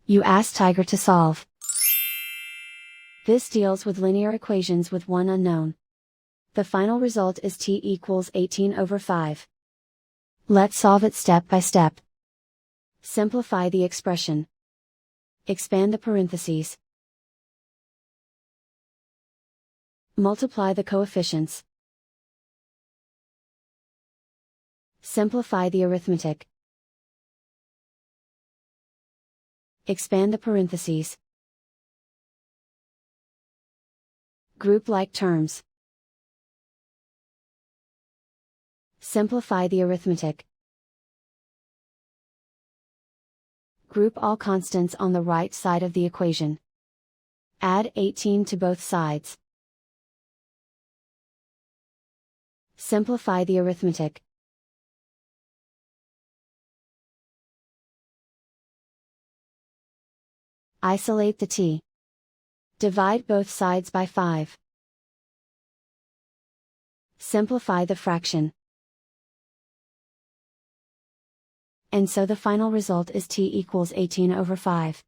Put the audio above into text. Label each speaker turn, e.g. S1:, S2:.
S1: You ask Tiger to solve. This deals with linear equations with one unknown. The final result is t equals 18/5. Let's solve it step by step. Simplify the expression. Expand the parentheses. Multiply the coefficients. Simplify the arithmetic. Expand the parentheses. Group like terms. Simplify the arithmetic. Group all constants on the right side of the equation. Add 18 to both sides. Simplify the arithmetic. Isolate the t. Divide both sides by 5. Simplify the fraction. And so the final result is t equals 18/5.